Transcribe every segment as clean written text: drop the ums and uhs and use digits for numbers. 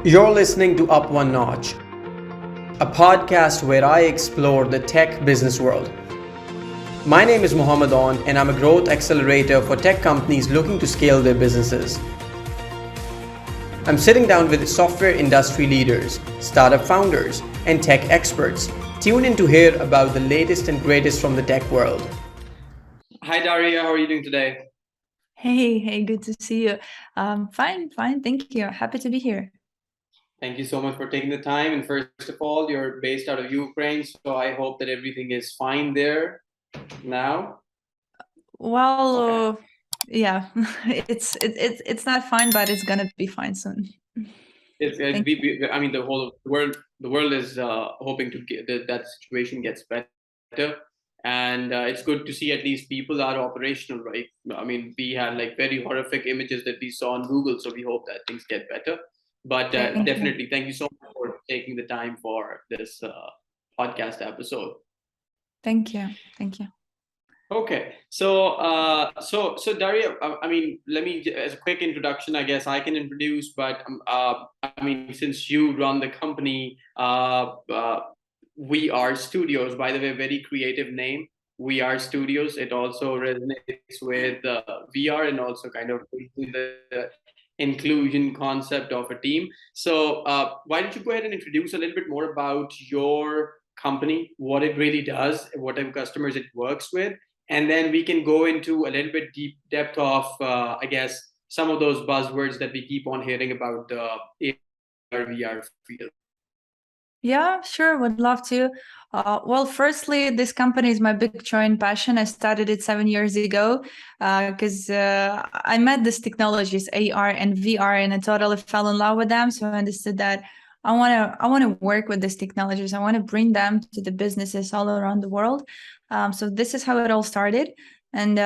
You're listening to Up One Notch, a podcast where I explore the tech business world. My name is Mohammed On, and I'm a growth accelerator for tech companies looking to scale their businesses. I'm sitting down with software industry leaders, startup founders, and tech experts. Tune in to hear about the latest and greatest from the tech world. Hi, Daria. How are you doing today? Hey, good to see you. Fine, thank you. Happy to be here. Thank you so much for taking the time. And first of all, you're based out of Ukraine, so I hope that everything is fine there now. Well, Okay. Yeah, it's not fine, but it's gonna be fine soon. Thank you. I mean, the world is hoping to get that situation gets better, and it's good to see at least people are operational, right? I mean, we had like very horrific images that we saw on Google, so we hope that things get better. But Thank you. definitely, thank you so much for taking the time for this podcast episode. Thank you. Thank you. Okay, so Daria, I mean, let me as a quick introduction, I guess I can introduce, but I mean, since you run the company, We Are Studios, by the way, very creative name. We Are Studios. It also resonates with VR and also kind of the inclusion concept of a team. So why don't you go ahead and introduce a little bit more about your company, what it really does, what type of customers it works with, and then we can go into a little bit deep depth of I guess some of those buzzwords that we keep on hearing about the AR VR field. Yeah, sure, would love to. Well, firstly, this company is my big joy and passion. I started it 7 years ago because I met these technologies, AR and VR, and I totally fell in love with them. So I understood that I want to work with these technologies. I want to bring them to the businesses all around the world. So this is how it all started. And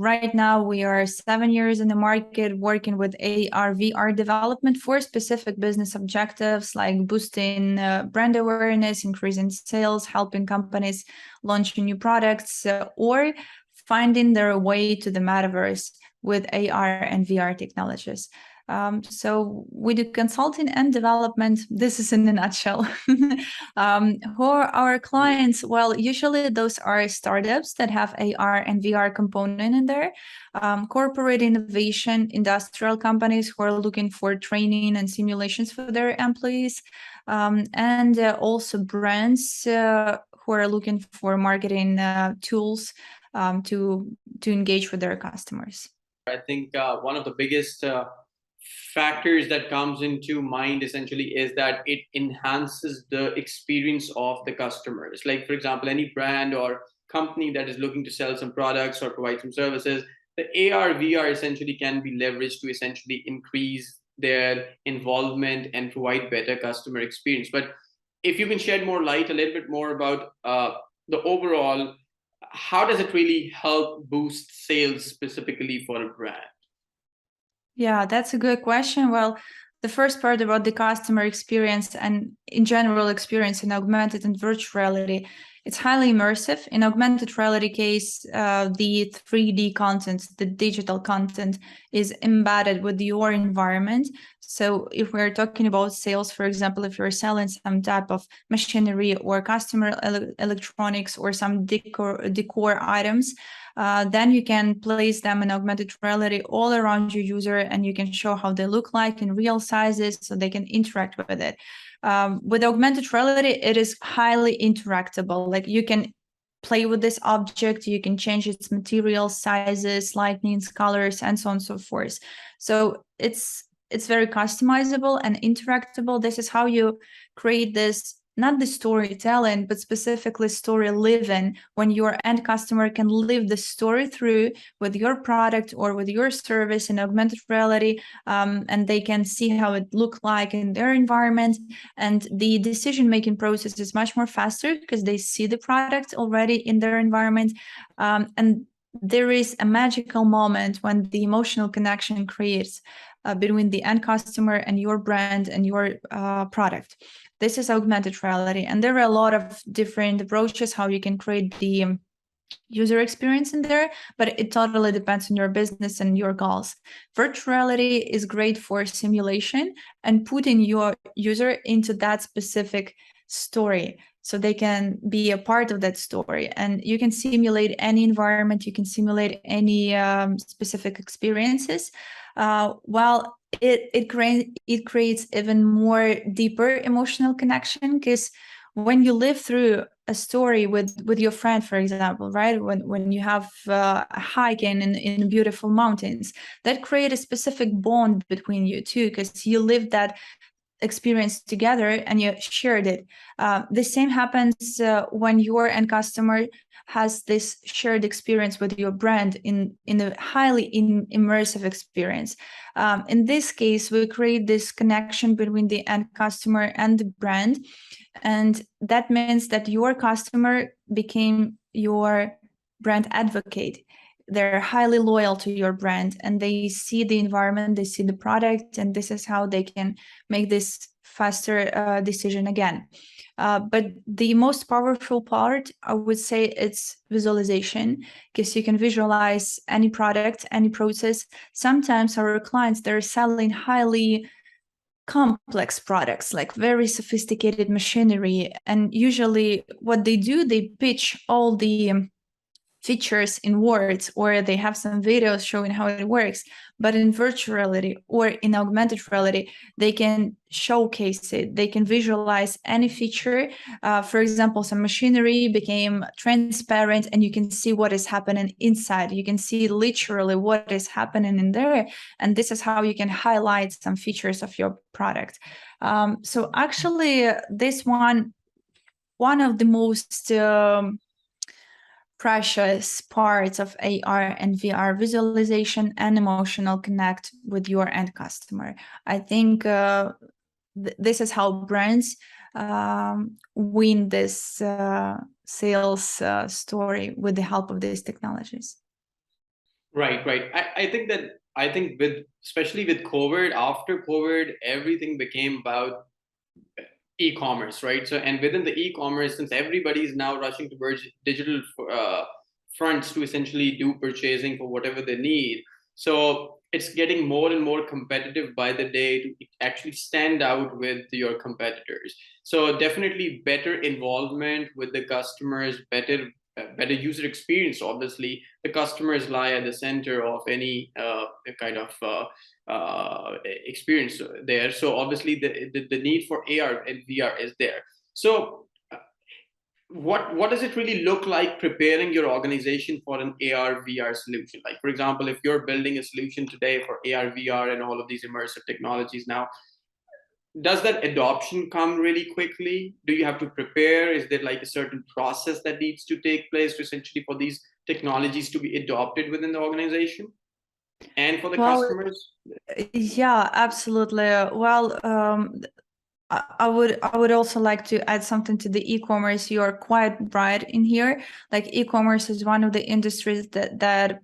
right now we are 7 years in the market working with AR, VR development for specific business objectives like boosting brand awareness, increasing sales, helping companies launch new products, or finding their way to the metaverse with AR and VR technologies. So we do consulting and development. This is in a nutshell. Who are our clients? Well, usually those are startups that have AR and VR component in there, corporate innovation, industrial companies who are looking for training and simulations for their employees, and also brands who are looking for marketing tools to engage with their customers. I think one of the biggest factors that comes into mind essentially is that it enhances the experience of the customers. Like, for example, any brand or company that is looking to sell some products or provide some services, the AR VR essentially can be leveraged to essentially increase their involvement and provide better customer experience. But if you can shed more light a little bit more about the overall, how does it really help boost sales specifically for a brand? Yeah, that's a good question. Well, the first part about the customer experience and in general experience in augmented and virtual reality, it's highly immersive. In augmented reality case, the 3D content, the digital content is embedded with your environment. So if we're talking about sales, for example, if you're selling some type of machinery or customer electronics or some decor items, then you can place them in augmented reality all around your user, and you can show how they look like in real sizes so they can interact with it. With augmented reality, it is highly interactable. Like you can play with this object, you can change its material, sizes, lightnings, colors, and so on and so forth. So it's very customizable and interactable. This is how you create this, not the storytelling, but specifically story living, when your end customer can live the story through with your product or with your service in augmented reality, and they can see how it look like in their environment. And the decision-making process is much more faster because they see the product already in their environment. And there is a magical moment when the emotional connection creates between the end customer and your brand and your product. This is augmented reality, and there are a lot of different approaches how you can create the user experience in there, but it totally depends on your business and your goals. Virtual reality is great for simulation and putting your user into that specific story so they can be a part of that story. And you can simulate any environment, you can simulate any specific experiences. While it creates even more deeper emotional connection, because when you live through a story with your friend, for example, right, when you have a hike in beautiful mountains, that create a specific bond between you two, because you live that experience together and you shared it. The same happens when your end customer has this shared experience with your brand in a highly immersive experience. In this case, we create this connection between the end customer and the brand, and that means that your customer became your brand advocate. They're highly loyal to your brand, and they see the environment, they see the product, and this is how they can make this faster decision again. But the most powerful part, I would say, it's visualization, because you can visualize any product, any process. Sometimes our clients, they're selling highly complex products, like very sophisticated machinery, and usually what they do, they pitch all the features in words, or they have some videos showing how it works. But in virtual reality or in augmented reality, they can showcase it, they can visualize any feature. For example, some machinery became transparent and you can see what is happening inside, you can see literally what is happening in there, and this is how you can highlight some features of your product. So actually this one of the most precious parts of AR and VR: visualization and emotional connect with your end customer. I think this is how brands win this sales story with the help of these technologies. Right, right. I think with, especially with COVID, after COVID, everything became about e-commerce, right? So, and within the e-commerce, since everybody is now rushing towards digital fronts to essentially do purchasing for whatever they need, so it's getting more and more competitive by the day to actually stand out with your competitors. So definitely better involvement with the customers, better user experience. Obviously, the customers lie at the center of any kind of experience there. So obviously the need for AR and VR is there. So what does it really look like preparing your organization for an AR VR solution? Like, for example, if you're building a solution today for AR VR and all of these immersive technologies now, does that adoption come really quickly? Do you have to prepare? Is there like a certain process that needs to take place to essentially for these technologies to be adopted within the organization and for the customers? Yeah, absolutely. Well, I would also like to add something to the e-commerce. You are quite right in here. Like, e-commerce is one of the industries that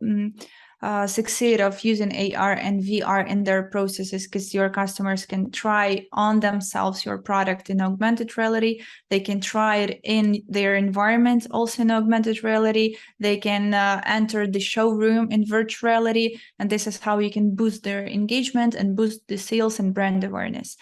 succeed of using AR and VR in their processes, because your customers can try on themselves your product in augmented reality. They can try it in their environment also in augmented reality. They can enter the showroom in virtual reality, and this is how you can boost their engagement and boost the sales and brand awareness.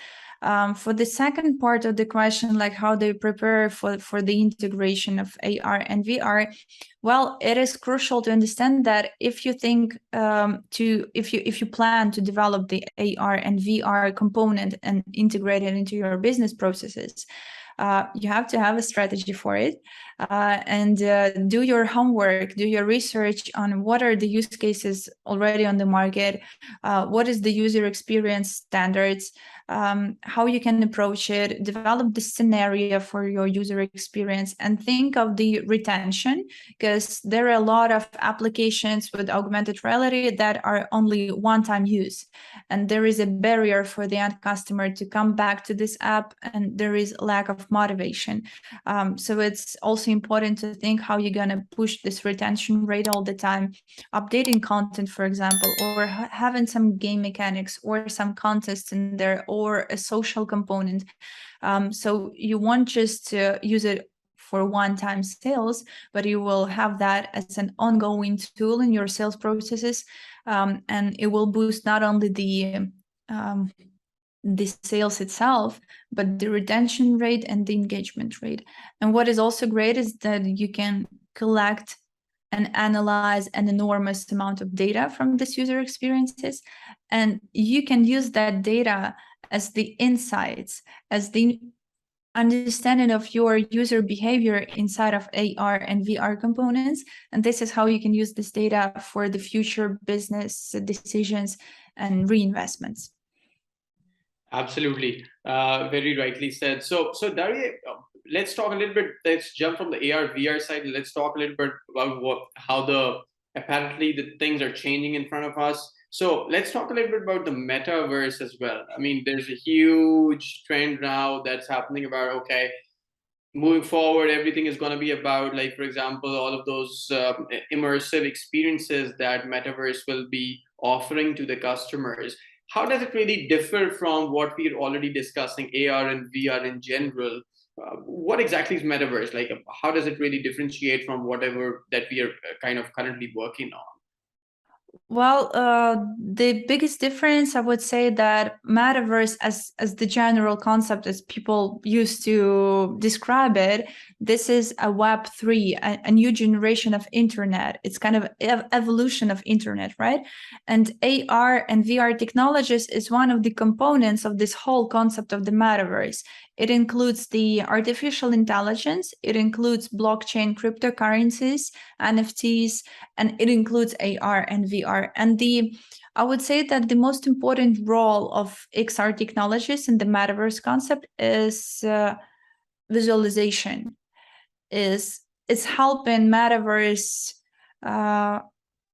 For the second part of the question, like how they prepare for the integration of AR and VR, well, it is crucial to understand that if you think if you plan to develop the AR and VR component and integrate it into your business processes, you have to have a strategy for it, and do your homework, do your research on what are the use cases already on the market, what is the user experience standards, how you can approach it, develop the scenario for your user experience, and think of the retention, because there are a lot of applications with augmented reality that are only one-time use, and there is a barrier for the end customer to come back to this app, and there is lack of motivation. So it's also important to think how you're going to push this retention rate all the time, updating content, for example, or having some game mechanics or some contests in there, or a social component. So you won't just use it for one-time sales, but you will have that as an ongoing tool in your sales processes, and it will boost not only the sales itself, but the retention rate and the engagement rate. And what is also great is that you can collect and analyze an enormous amount of data from these user experiences, and you can use that data as the insights, as the understanding of your user behavior inside of AR and VR components. And this is how you can use this data for the future business decisions and reinvestments. Absolutely, very rightly said. So Daria, let's talk a little bit. Let's jump from the AR VR side. And let's talk a little bit about how apparently the things are changing in front of us. So let's talk a little bit about the metaverse as well. I mean, there's a huge trend now that's happening about, okay, moving forward, everything is going to be about, like, for example, all of those immersive experiences that metaverse will be offering to the customers. How does it really differ from what we're already discussing, AR and VR in general? What exactly is metaverse? Like, how does it really differentiate from whatever that we are kind of currently working on? Well, the biggest difference, I would say, that metaverse, as the general concept, as people used to describe it, this is a Web3, a new generation of internet. It's kind of evolution of internet, right? And AR and VR technologies is one of the components of this whole concept of the metaverse. It includes the artificial intelligence, it includes blockchain cryptocurrencies, NFTs, and it includes AR and VR. And I would say that the most important role of XR technologies in the metaverse concept is visualization. It's helping metaverse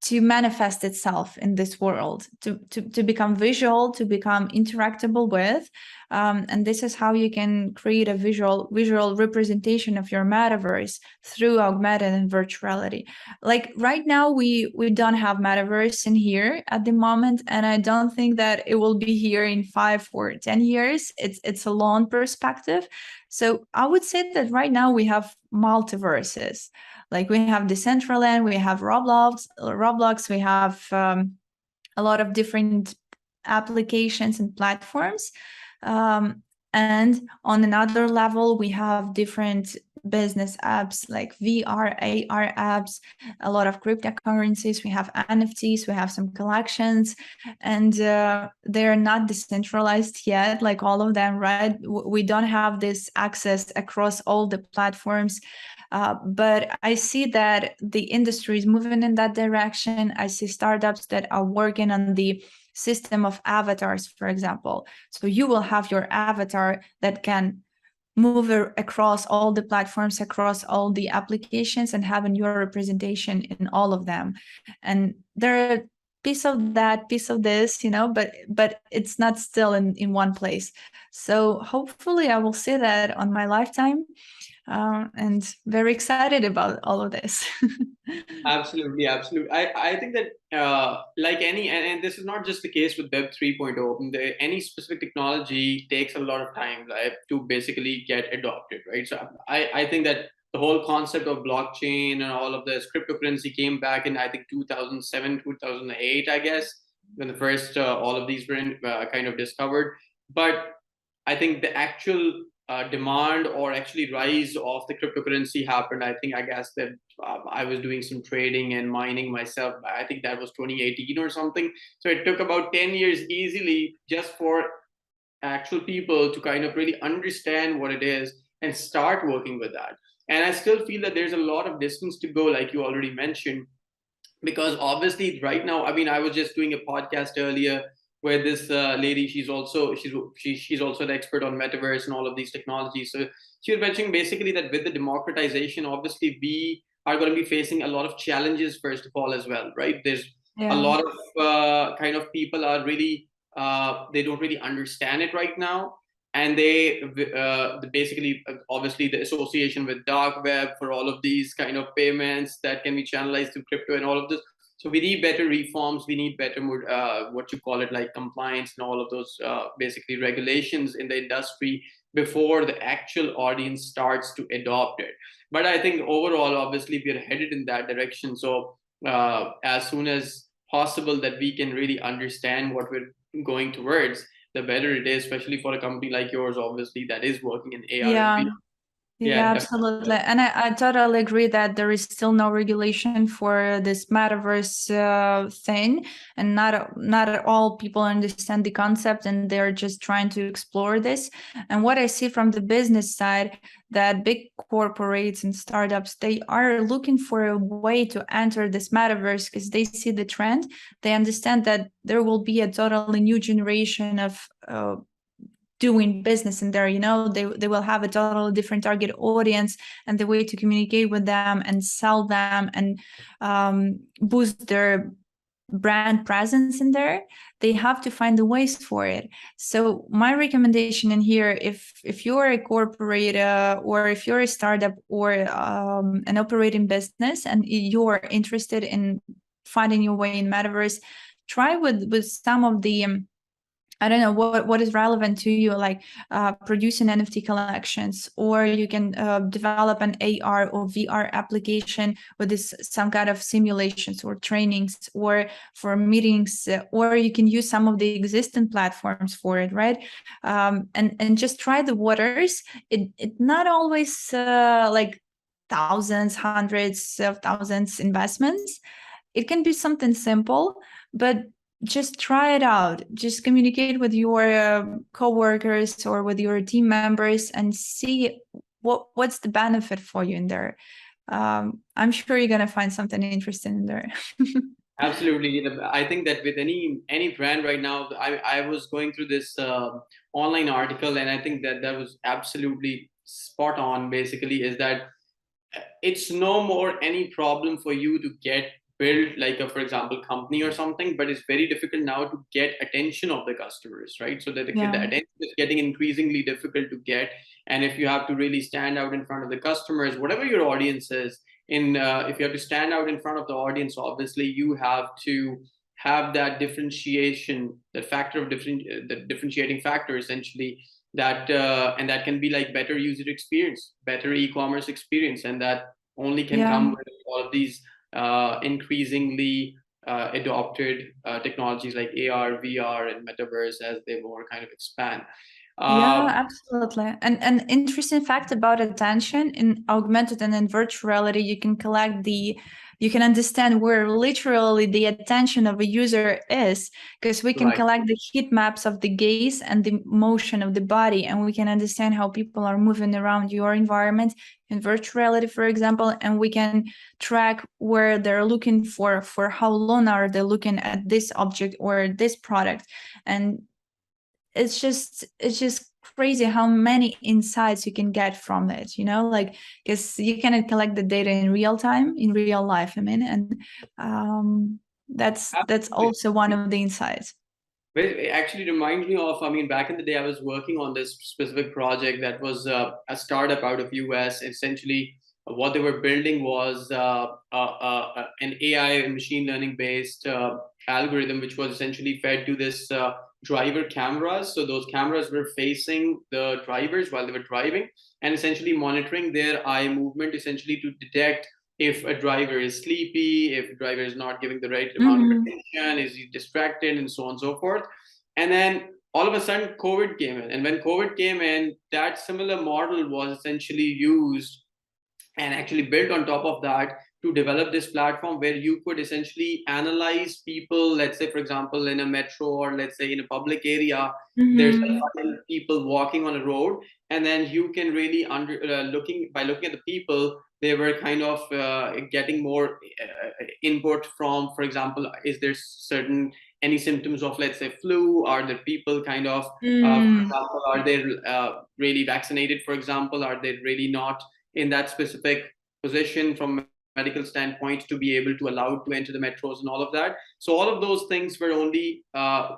to manifest itself in this world, to become visual, to become interactable with, and this is how you can create a visual representation of your metaverse through augmented and virtual reality. Like right now, we don't have metaverse in here at the moment, and I don't think that it will be here in 5 or 10 years. It's a long perspective. So I would say that right now we have multiverses. Like we have Decentraland, we have Roblox, we have a lot of different applications and platforms. And on another level, we have different business apps like VR, AR apps, a lot of cryptocurrencies. We have NFTs, we have some collections, and they're not decentralized yet, like all of them, right? We don't have this access across all the platforms. But I see that the industry is moving in that direction. I see startups that are working on the system of avatars, for example. So you will have your avatar that can move across all the platforms, across all the applications, and having your representation in all of them. And there are piece of that, piece of this, but it's not still in one place. So hopefully I will see that on my lifetime. And very excited about all of this. Absolutely, absolutely. I think that like any, and this is not just the case with Web 3.0, any specific technology takes a lot of time, right, to basically get adopted, right? So I think that the whole concept of blockchain and all of this cryptocurrency came back in, I think, 2007, 2008, I guess, when the first all of these were kind of discovered. But I think the actual demand or actually rise of the cryptocurrency happened. I guess that I was doing some trading and mining myself. I think that was 2018 or something. So it took about 10 years easily just for actual people to kind of really understand what it is and start working with that. And I still feel that there's a lot of distance to go, like you already mentioned, because obviously right now, I mean, I was just doing a podcast earlier where this lady, she's also an expert on metaverse and all of these technologies. So she was mentioning basically that with the democratization, obviously we are going to be facing a lot of challenges first of all as well, right? There's a lot of kind of people are really they don't really understand it right now, and they basically obviously the association with dark web for all of these kind of payments that can be channelized through crypto and all of this. So we need better reforms. We need better, what you call it, like compliance and all of those basically regulations in the industry before the actual audience starts to adopt it. But I think overall, obviously, we are headed in that direction. So as soon as possible that we can really understand what we're going towards, the better it is, especially for a company like yours, obviously, that is working in AR and Yeah. VR. Yeah, Yeah, absolutely. And I totally agree that there is still no regulation for this metaverse thing, and not all people understand the concept, and they're just trying to explore this. And what I see from the business side, that big corporates and startups, they are looking for a way to enter this metaverse because they see the trend. They understand that there will be a totally new generation of doing business in there. They will have a totally different target audience, and the way to communicate with them and sell them and boost their brand presence in there, they have to find the ways for it. So my recommendation in here, if you're a corporate or if you're a startup or an operating business and you're interested in finding your way in metaverse, try with some of the I don't know what is relevant to you, like producing NFT collections, or you can develop an AR or VR application with some kind of simulations or trainings or for meetings, or you can use some of the existing platforms for it, right? And just try the waters. It not always like thousands, hundreds of thousands investments. It can be something simple, but just try it out. Just communicate with your coworkers or with your team members and see what's the benefit for you in there. I'm sure you're gonna find something interesting in there. absolutely. I think that with any brand right now, I was going through this online article, and I think that that was absolutely spot on. Basically, is that it's no more any problem for you to get build like a, for example, company or something, but it's very difficult now to get attention of the customers, right? So that the Yeah. attention is getting increasingly difficult to get. And if you have to really stand out in front of the customers, whatever your audience is, if you have to stand out in front of the audience, obviously you have to have that differentiation, that factor of the differentiating factor essentially, that and that can be like better user experience, better e-commerce experience, and that only can Yeah. come with all of these increasingly adopted technologies like AR, VR, and metaverse as they more kind of expand. Yeah, Uh, absolutely. And an interesting fact about attention in augmented and in virtual reality, you can understand where literally the attention of a user is, because we can right. collect the heat maps of the gaze and the motion of the body, and we can understand how people are moving around your environment in virtual reality, for example, and we can track where they're looking for how long are they looking at this object or this product. And it's just crazy how many insights you can get from it, like, because you cannot collect the data in real time in real life, I mean, and that's Absolutely. also one of the insights. Well, it actually reminds me of, I mean, back in the day, I was working on this specific project that was a startup out of US. Essentially, what they were building was an AI and machine learning based algorithm, which was essentially fed to this driver cameras. So those cameras were facing the drivers while they were driving and essentially monitoring their eye movement, essentially to detect if a driver is sleepy, if a driver is not giving the right amount of Mm-hmm. attention, is he distracted, and so on and so forth. And then all of a sudden, COVID came in. And when COVID came in, that similar model was essentially used and actually built on top of that to develop this platform where you could essentially analyze people. Let's say, for example, in a metro, or let's say in a public area, there's Mm-hmm. like people walking on a road, and then you can really looking at the people, they were kind of getting more input from, for example, is there certain any symptoms of, let's say, flu? Are there people kind of for Mm. example, are they really vaccinated, for example? Are they really not in that specific position from a medical standpoint to be able to allow to enter the metros and all of that? So all of those things were only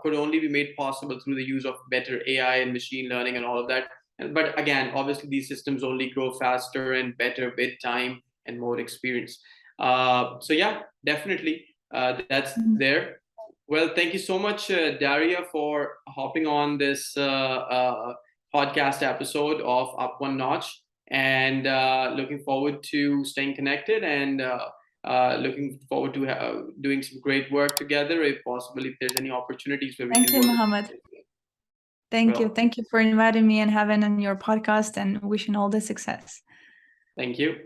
could only be made possible through the use of better AI and machine learning and all of that. But again, obviously, these systems only grow faster and better with time and more experience. So yeah, definitely, that's there. Well, thank you so much, Daria, for hopping on this podcast episode of Up One Notch, and looking forward to staying connected, and looking forward to doing some great work together, if possible, if there's any opportunities where we Thank can you, work. Mohammed. Thank you. Well, Thank you for inviting me and having on your podcast, and wishing all the success. thank you.